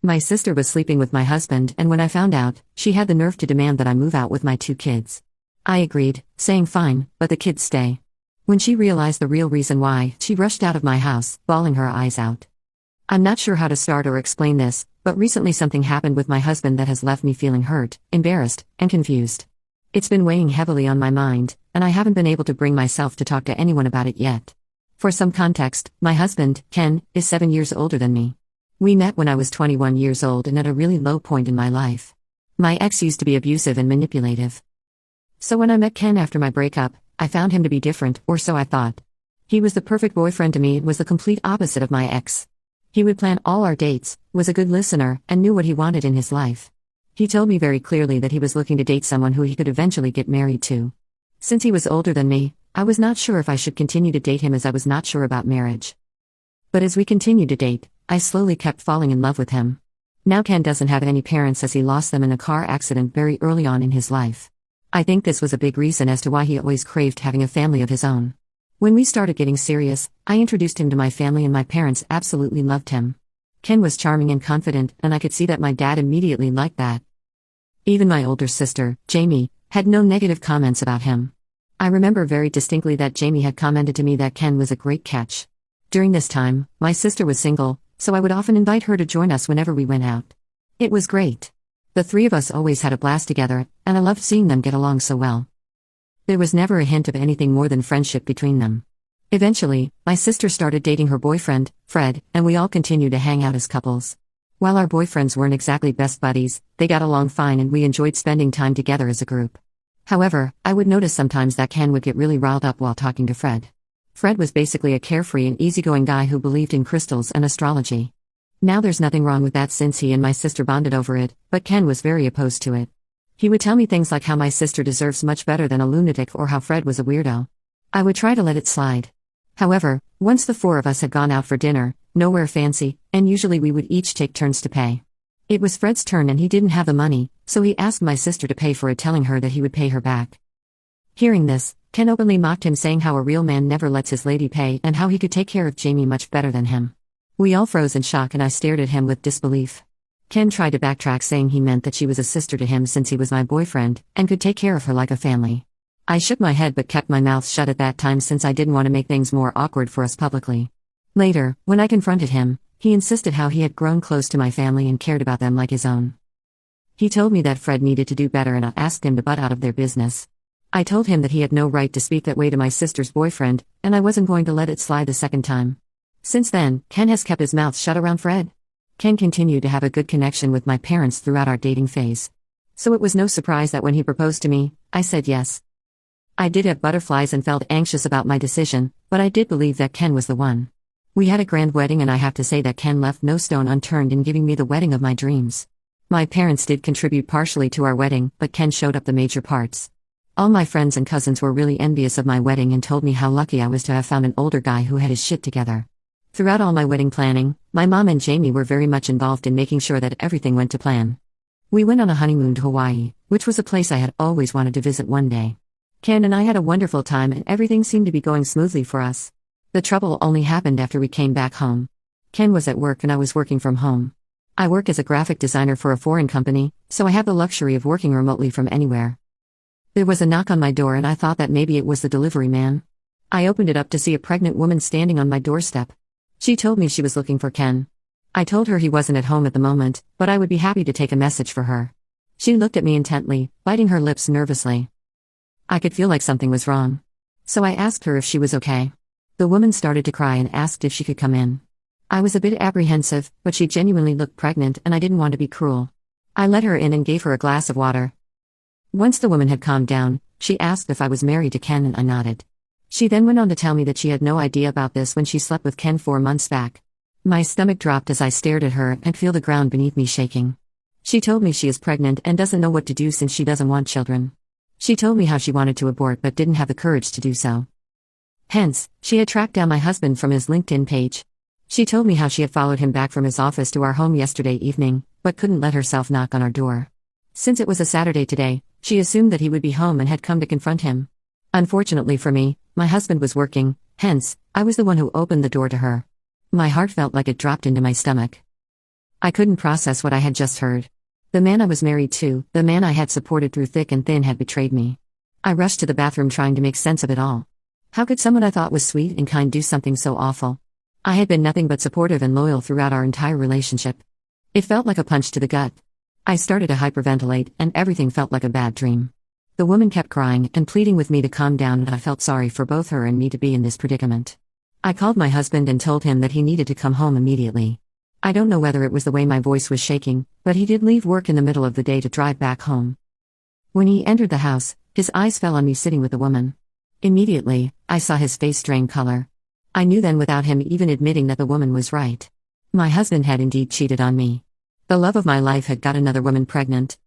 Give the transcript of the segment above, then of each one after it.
My sister was sleeping with my husband, and when I found out, she had the nerve to demand that I move out with my 2 kids. I agreed, saying fine, but the kids stay. When she realized the real reason why, she rushed out of my house, bawling her eyes out. I'm not sure how to start or explain this, but recently something happened with my husband that has left me feeling hurt, embarrassed, and confused. It's been weighing heavily on my mind, and I haven't been able to bring myself to talk to anyone about it yet. For some context, my husband, Ken, is 7 years older than me. We met when I was 21 years old and at a really low point in my life. My ex used to be abusive and manipulative. So when I met Ken after my breakup, I found him to be different, or so I thought. He was the perfect boyfriend to me and was the complete opposite of my ex. He would plan all our dates, was a good listener, and knew what he wanted in his life. He told me very clearly that he was looking to date someone who he could eventually get married to. Since he was older than me, I was not sure if I should continue to date him as I was not sure about marriage. But as we continued to date, I slowly kept falling in love with him. Now Ken doesn't have any parents as he lost them in a car accident very early on in his life. I think this was a big reason as to why he always craved having a family of his own. When we started getting serious, I introduced him to my family and my parents absolutely loved him. Ken was charming and confident, and I could see that my dad immediately liked that. Even my older sister, Jamie, had no negative comments about him. I remember very distinctly that Jamie had commented to me that Ken was a great catch. During this time, my sister was single, so I would often invite her to join us whenever we went out. It was great. The 3 of us always had a blast together, and I loved seeing them get along so well. There was never a hint of anything more than friendship between them. Eventually, my sister started dating her boyfriend, Fred, and we all continued to hang out as couples. While our boyfriends weren't exactly best buddies, they got along fine and we enjoyed spending time together as a group. However, I would notice sometimes that Ken would get really riled up while talking to Fred. Fred was basically a carefree and easygoing guy who believed in crystals and astrology. Now there's nothing wrong with that since he and my sister bonded over it, but Ken was very opposed to it. He would tell me things like how my sister deserves much better than a lunatic or how Fred was a weirdo. I would try to let it slide. However, once the 4 of us had gone out for dinner, nowhere fancy, and usually we would each take turns to pay. It was Fred's turn and he didn't have the money, so he asked my sister to pay for it, telling her that he would pay her back. Hearing this, Ken openly mocked him, saying how a real man never lets his lady pay and how he could take care of Jamie much better than him. We all froze in shock and I stared at him with disbelief. Ken tried to backtrack, saying he meant that she was a sister to him since he was my boyfriend and could take care of her like a family. I shook my head but kept my mouth shut at that time since I didn't want to make things more awkward for us publicly. Later, when I confronted him, he insisted how he had grown close to my family and cared about them like his own. He told me that Fred needed to do better and I asked him to butt out of their business. I told him that he had no right to speak that way to my sister's boyfriend, and I wasn't going to let it slide the second time. Since then, Ken has kept his mouth shut around Fred. Ken continued to have a good connection with my parents throughout our dating phase. So it was no surprise that when he proposed to me, I said yes. I did have butterflies and felt anxious about my decision, but I did believe that Ken was the one. We had a grand wedding and I have to say that Ken left no stone unturned in giving me the wedding of my dreams. My parents did contribute partially to our wedding, but Ken showed up the major parts. All my friends and cousins were really envious of my wedding and told me how lucky I was to have found an older guy who had his shit together. Throughout all my wedding planning, my mom and Jamie were very much involved in making sure that everything went to plan. We went on a honeymoon to Hawaii, which was a place I had always wanted to visit one day. Ken and I had a wonderful time and everything seemed to be going smoothly for us. The trouble only happened after we came back home. Ken was at work and I was working from home. I work as a graphic designer for a foreign company, so I have the luxury of working remotely from anywhere. There was a knock on my door and I thought that maybe it was the delivery man. I opened it up to see a pregnant woman standing on my doorstep. She told me she was looking for Ken. I told her he wasn't at home at the moment, but I would be happy to take a message for her. She looked at me intently, biting her lips nervously. I could feel like something was wrong. So I asked her if she was okay. The woman started to cry and asked if she could come in. I was a bit apprehensive, but she genuinely looked pregnant and I didn't want to be cruel. I let her in and gave her a glass of water. Once the woman had calmed down, she asked if I was married to Ken and I nodded. She then went on to tell me that she had no idea about this when she slept with Ken 4 months back. My stomach dropped as I stared at her and feel the ground beneath me shaking. She told me she is pregnant and doesn't know what to do since she doesn't want children. She told me how she wanted to abort but didn't have the courage to do so. Hence, she had tracked down my husband from his LinkedIn page. She told me how she had followed him back from his office to our home yesterday evening, but couldn't let herself knock on our door. Since it was a Saturday today, she assumed that he would be home and had come to confront him. Unfortunately for me, my husband was working, hence, I was the one who opened the door to her. My heart felt like it dropped into my stomach. I couldn't process what I had just heard. The man I was married to, the man I had supported through thick and thin, had betrayed me. I rushed to the bathroom trying to make sense of it all. How could someone I thought was sweet and kind do something so awful? I had been nothing but supportive and loyal throughout our entire relationship. It felt like a punch to the gut. I started to hyperventilate, and everything felt like a bad dream. The woman kept crying and pleading with me to calm down, and I felt sorry for both her and me to be in this predicament. I called my husband and told him that he needed to come home immediately. I don't know whether it was the way my voice was shaking, but he did leave work in the middle of the day to drive back home. When he entered the house, his eyes fell on me sitting with the woman. Immediately, I saw his face drain color. I knew then, without him even admitting, that the woman was right. My husband had indeed cheated on me. The love of my life had got another woman pregnant.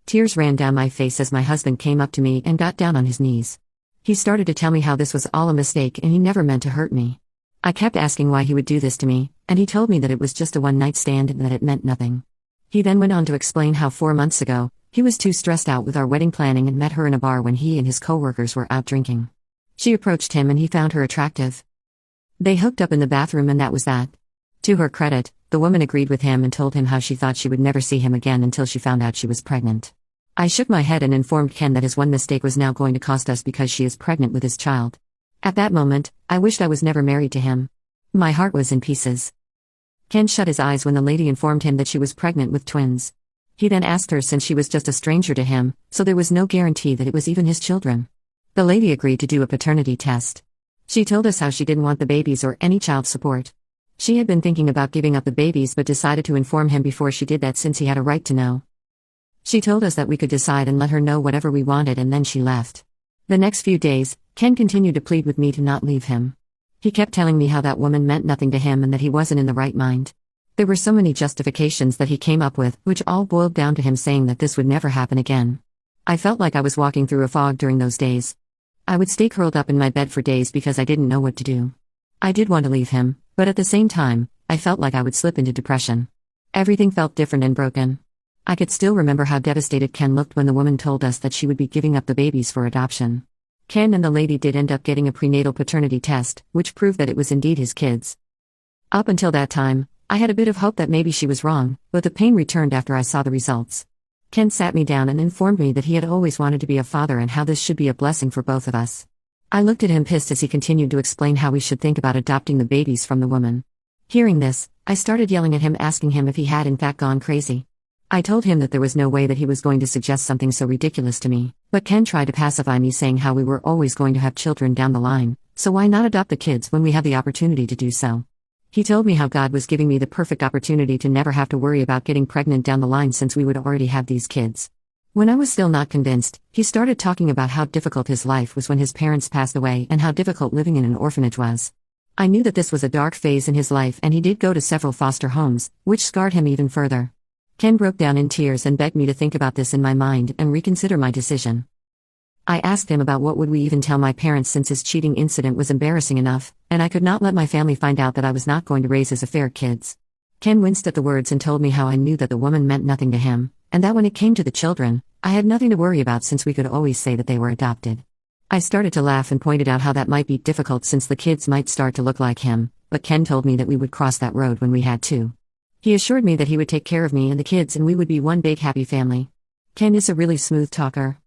Tears ran down my face as my husband came up to me and got down on his knees. He started to tell me how this was all a mistake and he never meant to hurt me. I kept asking why he would do this to me, and he told me that it was just a one-night stand and that it meant nothing. He then went on to explain how 4 months ago, he was too stressed out with our wedding planning and met her in a bar when he and his co-workers were out drinking. She approached him and he found her attractive. They hooked up in the bathroom and that was that. To her credit, the woman agreed with him and told him how she thought she would never see him again until she found out she was pregnant. I shook my head and informed Ken that his one mistake was now going to cost us because she is pregnant with his child. At that moment, I wished I was never married to him. My heart was in pieces. Ken shut his eyes when the lady informed him that she was pregnant with twins. He then asked her, since she was just a stranger to him, so there was no guarantee that it was even his children. The lady agreed to do a paternity test. She told us how she didn't want the babies or any child support. She had been thinking about giving up the babies but decided to inform him before she did that, since he had a right to know. She told us that we could decide and let her know whatever we wanted, and then she left. The next few days, Ken continued to plead with me to not leave him. He kept telling me how that woman meant nothing to him and that he wasn't in the right mind. There were so many justifications that he came up with, which all boiled down to him saying that this would never happen again. I felt like I was walking through a fog during those days. I would stay curled up in my bed for days because I didn't know what to do. I did want to leave him, but at the same time, I felt like I would slip into depression. Everything felt different and broken. I could still remember how devastated Ken looked when the woman told us that she would be giving up the babies for adoption. Ken and the lady did end up getting a prenatal paternity test, which proved that it was indeed his kids. Up until that time, I had a bit of hope that maybe she was wrong, but the pain returned after I saw the results. Ken sat me down and informed me that he had always wanted to be a father and how this should be a blessing for both of us. I looked at him pissed as he continued to explain how we should think about adopting the babies from the woman. Hearing this, I started yelling at him, asking him if he had in fact gone crazy. I told him that there was no way that he was going to suggest something so ridiculous to me, but Ken tried to pacify me, saying how we were always going to have children down the line, so why not adopt the kids when we have the opportunity to do so? He told me how God was giving me the perfect opportunity to never have to worry about getting pregnant down the line since we would already have these kids. When I was still not convinced, he started talking about how difficult his life was when his parents passed away and how difficult living in an orphanage was. I knew that this was a dark phase in his life, and he did go to several foster homes, which scarred him even further. Ken broke down in tears and begged me to think about this in my mind and reconsider my decision. I asked him about what would we even tell my parents, since his cheating incident was embarrassing enough, and I could not let my family find out that I was not going to raise his affair kids. Ken winced at the words and told me how I knew that the woman meant nothing to him, and that when it came to the children, I had nothing to worry about since we could always say that they were adopted. I started to laugh and pointed out how that might be difficult since the kids might start to look like him, but Ken told me that we would cross that road when we had to. He assured me that he would take care of me and the kids and we would be one big happy family. Ken is a really smooth talker.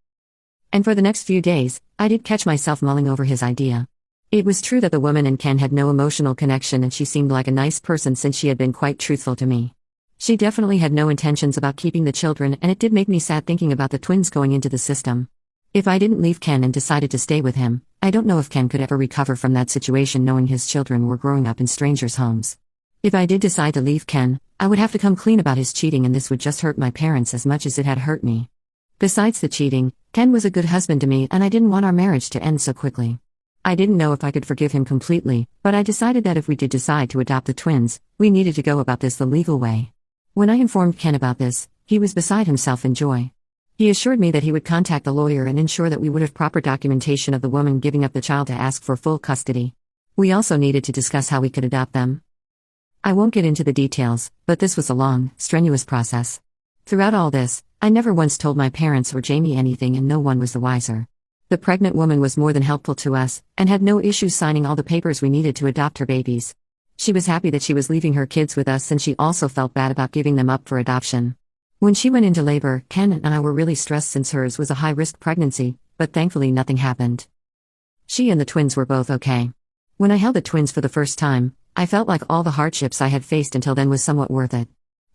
And for the next few days, I did catch myself mulling over his idea. It was true that the woman and Ken had no emotional connection, and she seemed like a nice person since she had been quite truthful to me. She definitely had no intentions about keeping the children, and it did make me sad thinking about the twins going into the system. If I didn't leave Ken and decided to stay with him, I don't know if Ken could ever recover from that situation, knowing his children were growing up in strangers' homes. If I did decide to leave Ken, I would have to come clean about his cheating, and this would just hurt my parents as much as it had hurt me. Besides the cheating, Ken was a good husband to me, and I didn't want our marriage to end so quickly. I didn't know if I could forgive him completely, but I decided that if we did decide to adopt the twins, we needed to go about this the legal way. When I informed Ken about this, he was beside himself in joy. He assured me that he would contact a lawyer and ensure that we would have proper documentation of the woman giving up the child to ask for full custody. We also needed to discuss how we could adopt them. I won't get into the details, but this was a long, strenuous process. Throughout all this, I never once told my parents or Jamie anything, and no one was the wiser. The pregnant woman was more than helpful to us, and had no issues signing all the papers we needed to adopt her babies. She was happy that she was leaving her kids with us, and she also felt bad about giving them up for adoption. When she went into labor, Ken and I were really stressed since hers was a high-risk pregnancy, but thankfully nothing happened. She and the twins were both okay. When I held the twins for the first time, I felt like all the hardships I had faced until then was somewhat worth it.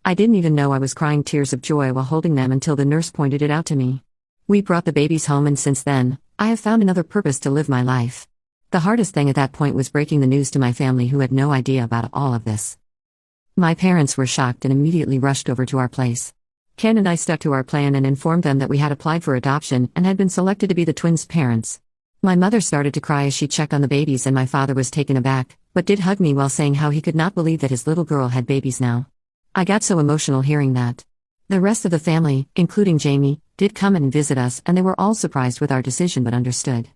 I didn't even know I was crying tears of joy while holding them until the nurse pointed it out to me. We brought the babies home, and since then, I have found another purpose to live my life. The hardest thing at that point was breaking the news to my family, who had no idea about all of this. My parents were shocked and immediately rushed over to our place. Ken and I stuck to our plan and informed them that we had applied for adoption and had been selected to be the twins' parents. My mother started to cry as she checked on the babies, and my father was taken aback, but did hug me while saying how he could not believe that his little girl had babies now. I got so emotional hearing that. The rest of the family, including Jamie, did come and visit us, and they were all surprised with our decision but understood.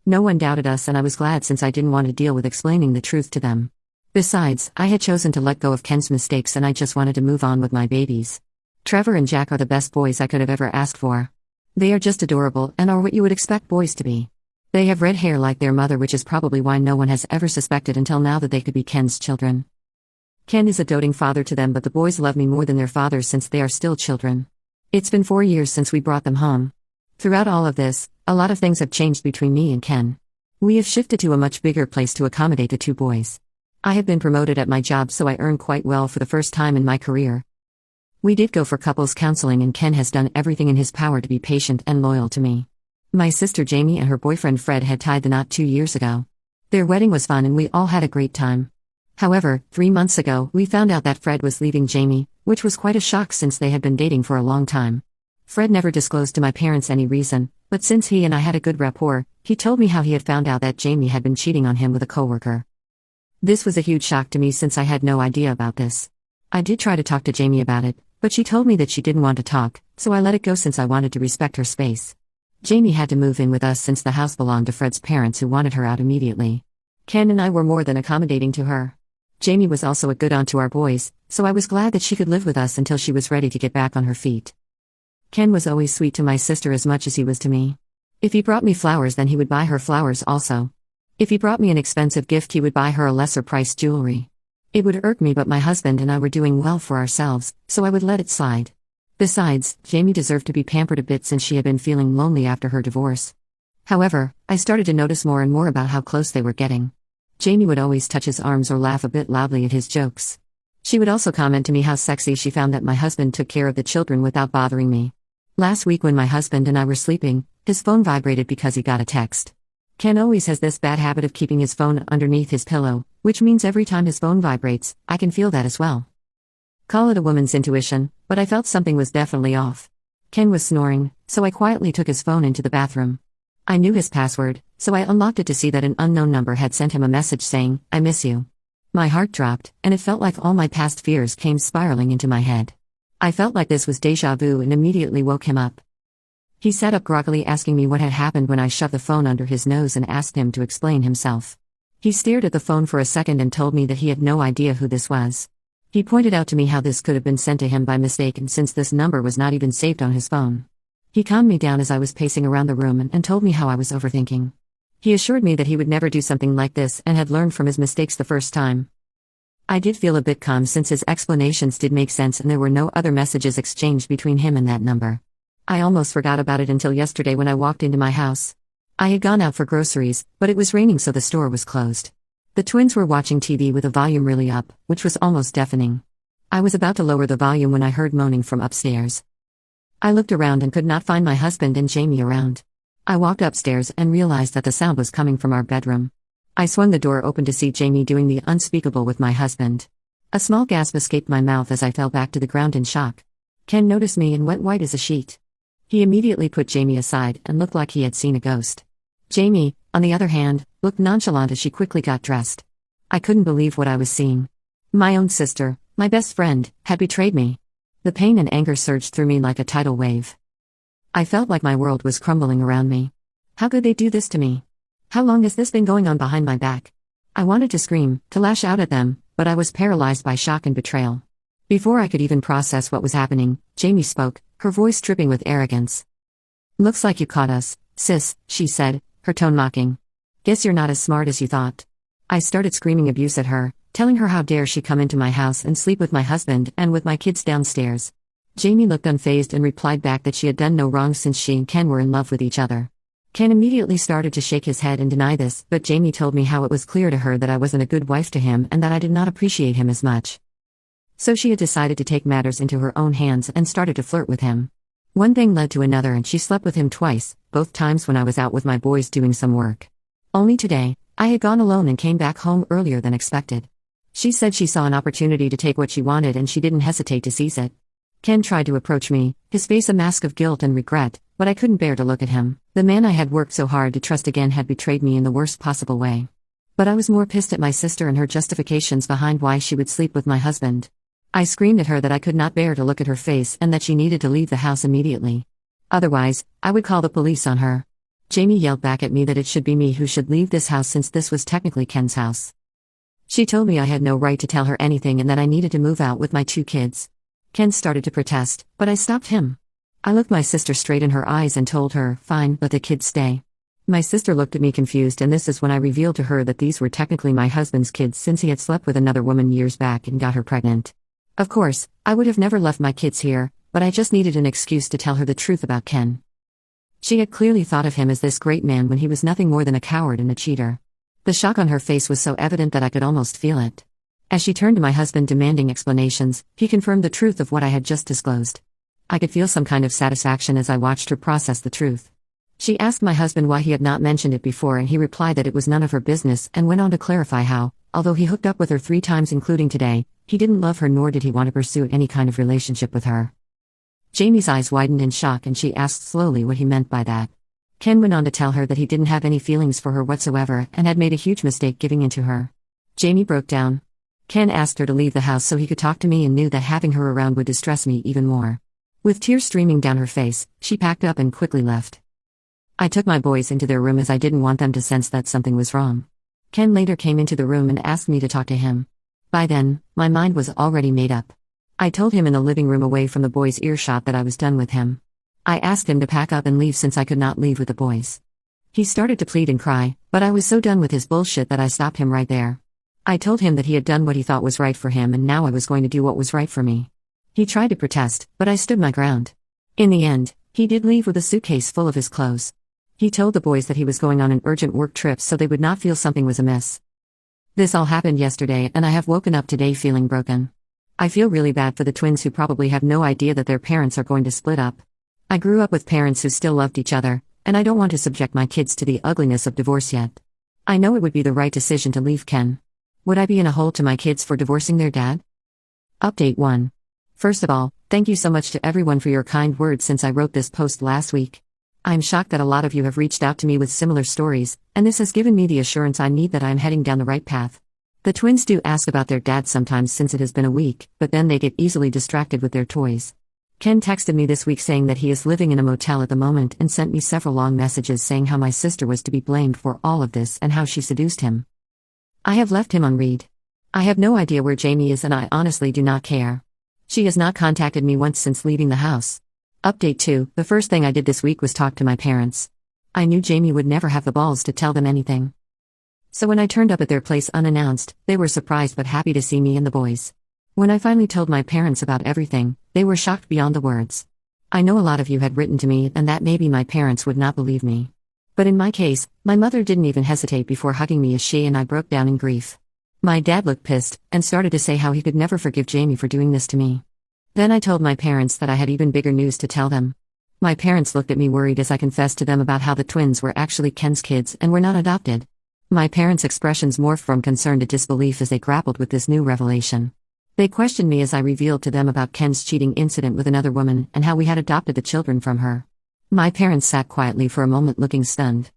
No one doubted us, and I was glad, since I didn't want to deal with explaining the truth to them. Besides, I had chosen to let go of Ken's mistakes, and I just wanted to move on with my babies. Trevor and Jack are the best boys I could have ever asked for. They are just adorable and are what you would expect boys to be. They have red hair like their mother, which is probably why no one has ever suspected until now that they could be Ken's children. Ken is a doting father to them, but the boys love me more than their father since they are still children. It's been 4 years since we brought them home. Throughout all of this, a lot of things have changed between me and Ken. We have shifted to a much bigger place to accommodate the two boys. I have been promoted at my job, so I earn quite well for the first time in my career. We did go for couples counseling, and Ken has done everything in his power to be patient and loyal to me. My sister Jamie and her boyfriend Fred had tied the knot 2 years ago. Their wedding was fun and we all had a great time. However, 3 months ago, we found out that Fred was leaving Jamie, which was quite a shock since they had been dating for a long time. Fred never disclosed to my parents any reason, but since he and I had a good rapport, he told me how he had found out that Jamie had been cheating on him with a coworker. This was a huge shock to me since I had no idea about this. I did try to talk to Jamie about it, but she told me that she didn't want to talk, so I let it go since I wanted to respect her space. Jamie had to move in with us since the house belonged to Fred's parents, who wanted her out immediately. Ken and I were more than accommodating to her. Jamie was also a good aunt to our boys, so I was glad that she could live with us until she was ready to get back on her feet. Ken was always sweet to my sister as much as he was to me. If he brought me flowers, then he would buy her flowers also. If he brought me an expensive gift, he would buy her a lesser-priced jewelry. It would irk me, but my husband and I were doing well for ourselves, so I would let it slide. Besides, Jamie deserved to be pampered a bit since she had been feeling lonely after her divorce. However, I started to notice more and more about how close they were getting. Jamie would always touch his arms or laugh a bit loudly at his jokes. She would also comment to me how sexy she found that my husband took care of the children without bothering me. Last week when my husband and I were sleeping, his phone vibrated because he got a text. Ken always has this bad habit of keeping his phone underneath his pillow, which means every time his phone vibrates, I can feel that as well. Call it a woman's intuition, but I felt something was definitely off. Ken was snoring, so I quietly took his phone into the bathroom. I knew his password, so I unlocked it to see that an unknown number had sent him a message saying, "I miss you." My heart dropped, and it felt like all my past fears came spiraling into my head. I felt like this was déjà vu and immediately woke him up. He sat up groggily, asking me what had happened when I shoved the phone under his nose and asked him to explain himself. He stared at the phone for a second and told me that he had no idea who this was. He pointed out to me how this could have been sent to him by mistake, and since this number was not even saved on his phone. He calmed me down as I was pacing around the room and told me how I was overthinking. He assured me that he would never do something like this and had learned from his mistakes the first time. I did feel a bit calm since his explanations did make sense and there were no other messages exchanged between him and that number. I almost forgot about it until yesterday when I walked into my house. I had gone out for groceries, but it was raining, so the store was closed. The twins were watching TV with the volume really up, which was almost deafening. I was about to lower the volume when I heard moaning from upstairs. I looked around and could not find my husband and Jamie around. I walked upstairs and realized that the sound was coming from our bedroom. I swung the door open to see Jamie doing the unspeakable with my husband. A small gasp escaped my mouth as I fell back to the ground in shock. Ken noticed me and went white as a sheet. He immediately put Jamie aside and looked like he had seen a ghost. Jamie, on the other hand, looked nonchalant as she quickly got dressed. I couldn't believe what I was seeing. My own sister, my best friend, had betrayed me. The pain and anger surged through me like a tidal wave. I felt like my world was crumbling around me. How could they do this to me? How long has this been going on behind my back? I wanted to scream, to lash out at them, but I was paralyzed by shock and betrayal. Before I could even process what was happening, Jamie spoke, her voice dripping with arrogance. "Looks like you caught us, sis," she said, her tone mocking. "Guess you're not as smart as you thought." I started screaming abuse at her, telling her how dare she come into my house and sleep with my husband and with my kids downstairs. Jamie looked unfazed and replied back that she had done no wrong since she and Ken were in love with each other. Ken immediately started to shake his head and deny this, but Jamie told me how it was clear to her that I wasn't a good wife to him and that I did not appreciate him as much. So she had decided to take matters into her own hands and started to flirt with him. One thing led to another and she slept with him twice, both times when I was out with my boys doing some work. Only today, I had gone alone and came back home earlier than expected. She said she saw an opportunity to take what she wanted and she didn't hesitate to seize it. Ken tried to approach me, his face a mask of guilt and regret, but I couldn't bear to look at him. The man I had worked so hard to trust again had betrayed me in the worst possible way. But I was more pissed at my sister and her justifications behind why she would sleep with my husband. I screamed at her that I could not bear to look at her face and that she needed to leave the house immediately. Otherwise, I would call the police on her. Jamie yelled back at me that it should be me who should leave this house since this was technically Ken's house. She told me I had no right to tell her anything and that I needed to move out with my 2 kids. Ken started to protest, but I stopped him. I looked my sister straight in her eyes and told her, "Fine, let the kids stay." My sister looked at me confused, and this is when I revealed to her that these were technically my husband's kids since he had slept with another woman years back and got her pregnant. Of course, I would have never left my kids here, but I just needed an excuse to tell her the truth about Ken. She had clearly thought of him as this great man when he was nothing more than a coward and a cheater. The shock on her face was so evident that I could almost feel it. As she turned to my husband demanding explanations, he confirmed the truth of what I had just disclosed. I could feel some kind of satisfaction as I watched her process the truth. She asked my husband why he had not mentioned it before and he replied that it was none of her business and went on to clarify how, although he hooked up with her 3 times including today, he didn't love her nor did he want to pursue any kind of relationship with her. Jamie's eyes widened in shock and she asked slowly what he meant by that. Ken went on to tell her that he didn't have any feelings for her whatsoever and had made a huge mistake giving in to her. Jamie broke down. Ken asked her to leave the house so he could talk to me and knew that having her around would distress me even more. With tears streaming down her face, she packed up and quickly left. I took my boys into their room as I didn't want them to sense that something was wrong. Ken later came into the room and asked me to talk to him. By then, my mind was already made up. I told him in the living room away from the boys' earshot that I was done with him. I asked him to pack up and leave since I could not leave with the boys. He started to plead and cry, but I was so done with his bullshit that I stopped him right there. I told him that he had done what he thought was right for him and now I was going to do what was right for me. He tried to protest, but I stood my ground. In the end, he did leave with a suitcase full of his clothes. He told the boys that he was going on an urgent work trip so they would not feel something was amiss. This all happened yesterday and I have woken up today feeling broken. I feel really bad for the twins who probably have no idea that their parents are going to split up. I grew up with parents who still loved each other, and I don't want to subject my kids to the ugliness of divorce yet. I know it would be the right decision to leave Ken. Would I be in a hole to my kids for divorcing their dad? Update 1. First of all, thank you so much to everyone for your kind words since I wrote this post last week. I'm shocked that a lot of you have reached out to me with similar stories, and this has given me the assurance I need that I'm heading down the right path. The twins do ask about their dad sometimes since it has been a week, but then they get easily distracted with their toys. Ken texted me this week saying that he is living in a motel at the moment and sent me several long messages saying how my sister was to be blamed for all of this and how she seduced him. I have left him on read. I have no idea where Jamie is and I honestly do not care. She has not contacted me once since leaving the house. Update 2. The first thing I did this week was talk to my parents. I knew Jamie would never have the balls to tell them anything. So when I turned up at their place unannounced, they were surprised but happy to see me and the boys. When I finally told my parents about everything, they were shocked beyond the words. I know a lot of you had written to me and that maybe my parents would not believe me. But in my case, my mother didn't even hesitate before hugging me as she and I broke down in grief. My dad looked pissed and started to say how he could never forgive Jamie for doing this to me. Then I told my parents that I had even bigger news to tell them. My parents looked at me worried as I confessed to them about how the twins were actually Ken's kids and were not adopted. My parents' expressions morphed from concern to disbelief as they grappled with this new revelation. They questioned me as I revealed to them about Ken's cheating incident with another woman and how we had adopted the children from her. My parents sat quietly for a moment looking stunned.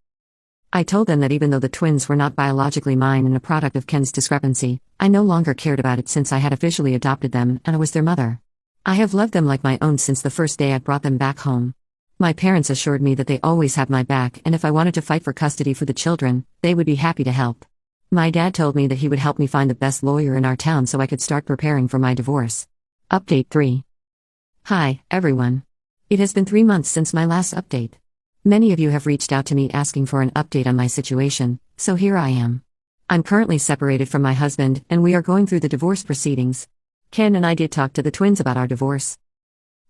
I told them that even though the twins were not biologically mine and a product of Ken's discrepancy, I no longer cared about it since I had officially adopted them and I was their mother. I have loved them like my own since the first day I brought them back home. My parents assured me that they always have my back and if I wanted to fight for custody for the children, they would be happy to help. My dad told me that he would help me find the best lawyer in our town so I could start preparing for my divorce. Update 3. Hi, everyone. It has been 3 months since my last update. Many of you have reached out to me asking for an update on my situation, so here I am. I'm currently separated from my husband, and we are going through the divorce proceedings. Ken and I did talk to the twins about our divorce.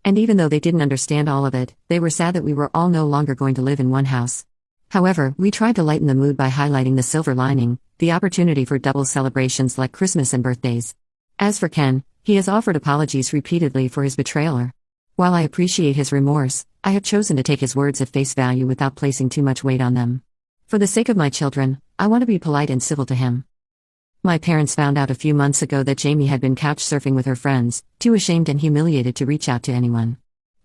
And even though they didn't understand all of it, they were sad that we were all no longer going to live in one house. However, we tried to lighten the mood by highlighting the silver lining, the opportunity for double celebrations like Christmas and birthdays. As for Ken, he has offered apologies repeatedly for his betrayal. While I appreciate his remorse, I have chosen to take his words at face value without placing too much weight on them. For the sake of my children, I want to be polite and civil to him. My parents found out a few months ago that Jamie had been couch surfing with her friends, too ashamed and humiliated to reach out to anyone.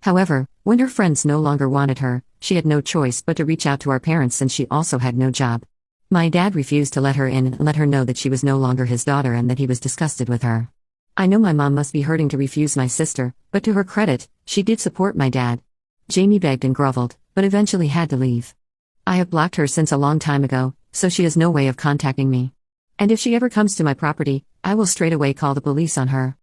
However, when her friends no longer wanted her, she had no choice but to reach out to our parents since she also had no job. My dad refused to let her in and let her know that she was no longer his daughter and that he was disgusted with her. I know my mom must be hurting to refuse my sister, but to her credit, she did support my dad. Jamie begged and groveled, but eventually had to leave. I have blocked her since a long time ago, so she has no way of contacting me. And if she ever comes to my property, I will straight away call the police on her.